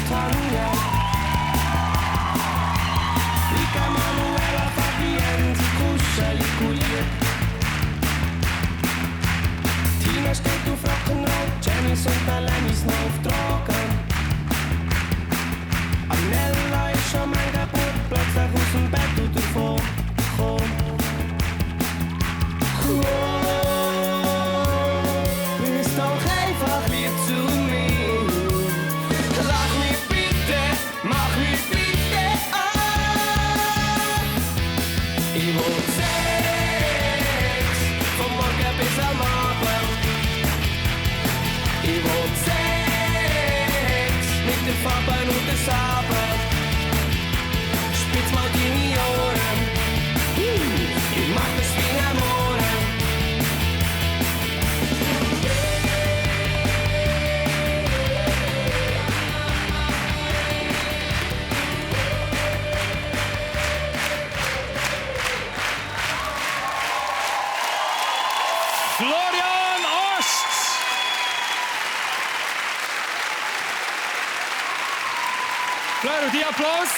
Tanja. Rika Manuela, Fabienzi, Kuscheli, Kulier. Tina steht auf Rock'n'Roll, Janice und Alanis noch auf Drogen. Anella ist schon mein Geburt, plötzlich aus dem Bett und davon kommt. Bist doch einfach lieb zu mir. Lach mich bitte, mach mich bitte an. Ich will Sex, von morgen bis am Abend. Ich will Sex, mit den Farben und den Sabel. Spitz mal deine Ohren, ich mach das wie am Ohren. Florian Ast! Florian, die Applaus